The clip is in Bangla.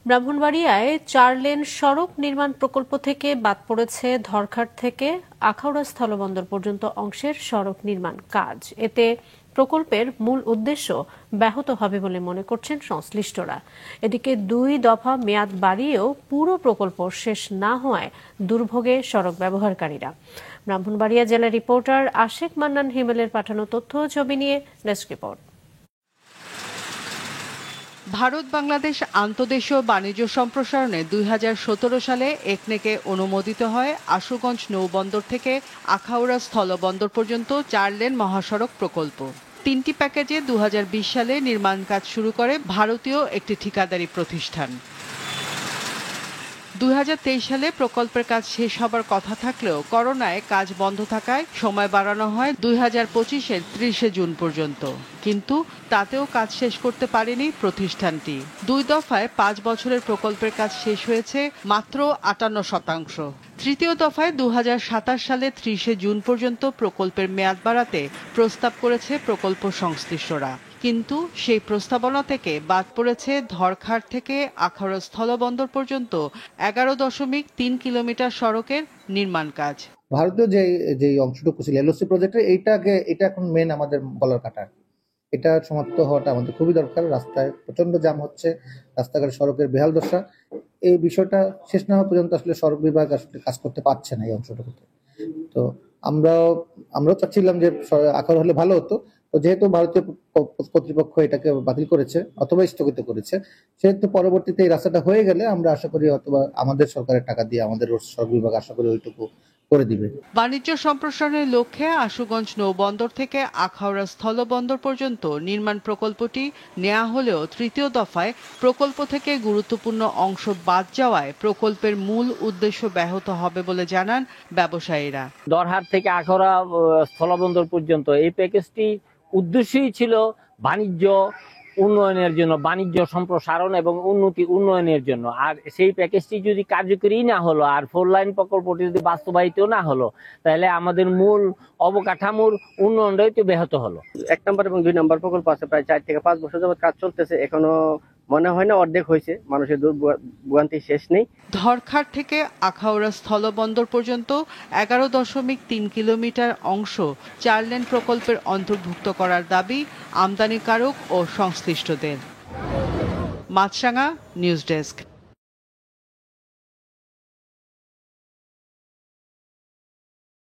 ব্রাহ্মণবাড়িয়ায় 4 লেন সড়ক নির্মাণ প্রকল্প থেকে বাদ পড়েছে ধরঘাট থেকে আখাউড়া স্থলবন্দর পর্যন্ত অংশের সড়ক নির্মাণ কাজ। এতে প্রকল্পের মূল উদ্দেশ্য ব্যাহত হবে বলে মনে করছেন সংশ্লিষ্টরা। এদিকে 2 দফা মেয়াদ বাড়িয়েও পুরো প্রকল্প শেষ না হওয়ায় দুর্ভোগে সড়ক ব্যবহারকারীরা। ব্রাহ্মণবাড়িয়া জেলা রিপোর্টার আশিক মান্নান হিমেলের পাঠানো তথ্য ছবি নিয়ে ডেস্ক রিপোর্ট। ভারত বাংলাদেশ আন্তঃদেশীয় বাণিজ্য সম্প্রসারণে 2017 সালে একনেকে অনুমোদিত হয় আশুগঞ্জ নৌবন্দর থেকে আখাউড়া স্থলবন্দর পর্যন্ত 4 লেন মহাসড়ক প্রকল্প। 3টি প্যাকেজে 2020 সালে নির্মাণ কাজ শুরু করে ভারতীয় একটি ঠিকাদারি প্রতিষ্ঠান। 2023 সালে প্রকল্পের কাজ শেষ হবার কথা থাকলেও করোনায় কাজ বন্ধ থাকায় সময় বাড়ানো হয় 2025-এর 30 জুন পর্যন্ত। কিন্তু তাতেও কাজ শেষ করতে পারেনি প্রতিষ্ঠানটি। 2 দফায় 5 বছরের প্রকল্পের কাজ শেষ হয়েছে মাত্র 58%। তৃতীয় দফায় 2027 সালে 30 জুন পর্যন্ত প্রকল্পের মেয়াদ বাড়াতে প্রস্তাব করেছে প্রকল্প সংশ্লিষ্টরা। কিন্তু সেই প্রস্তাবনা থেকে বাদ পড়েছে ধরঘাট থেকে আখাউড়া স্থলবন্দর পর্যন্ত 11.3 কিলোমিটার সড়কের নির্মাণ কাজ। ভারতীয় যে অংশটুকু ছিল এলওসি প্রজেক্টের এটা এখন মেন আমাদের গলার কাটা। এটা সমাপ্ত হওয়াটা আমাদের খুবই দরকার। রাস্তায় প্রচন্ড জ্যাম হচ্ছে, রাস্তাঘাট সড়কের বেহাল দশা। এই বিষয়টা শেষ না হওয়া পর্যন্ত আসলে সড়ক বিভাগ আসলে কাজ করতে পারছে না এই অংশটুকুতে। তো আমরাও চাচ্ছিলাম যে আখাউড়া হলে ভালো হতো। তো যেহেতু ভারতীয় কর্তৃপক্ষ এটাকে বাতিল করেছে অথবা স্থগিত করেছে, সেহেতু পরবর্তীতে এই রাস্তাটা হয়ে গেলে আমরা আশা করি অথবা আমাদের সরকারের টাকা দিয়ে আমাদের সড়ক বিভাগ আশা করি ওইটুকু করে দিবে। বাণিজ্য সম্প্রসারণের লক্ষ্যে আশুগঞ্জ নৌবন্দর থেকে আখাউড়া স্থলবন্দর পর্যন্ত নির্মাণ প্রকল্পটি নেওয়া হলেও তৃতীয় দফায় প্রকল্প থেকে গুরুত্বপূর্ণ অংশ বাদ যাওয়ায় প্রকল্পের মূল উদ্দেশ্য ব্যাহত হবে বলে জানান ব্যবসায়ীরা। দরহাট থেকে আখাউড়া স্থলবন্দর পর্যন্ত এই প্যাকেজটি উদ্দেশ্যই ছিল বাণিজ্য উন্নয়নের জন্য, বাণিজ্য সম্প্রসারণ এবং উন্নয়নের জন্য। আর সেই প্যাকেজটি যদি কার্যকরী না হলো আর 4 লাইন প্রকল্পটি যদি বাস্তবায়িত না হলো, তাহলে আমাদের মূল অবকাঠামোর উন্নয়নটাই তো ব্যাহত হলো। 1 নম্বর এবং 2 নম্বর প্রকল্প আছে, প্রায় 4 থেকে 5 বছর যাবত কাজ চলতেছে, এখনো মনে হয় না অর্ধেক হয়েছে। মানুষের ভোগান্তি শেষ নেই। ধরঘাট থেকে আখাউড়া স্থলবন্দর পর্যন্ত 11.3 কিলোমিটার অংশ 4 লেন প্রকল্পের অন্তর্ভুক্ত করার দাবি আমদানিকারক ও সংশ্লিষ্টদের। মাছরাঙা নিউজ ডেস্ক।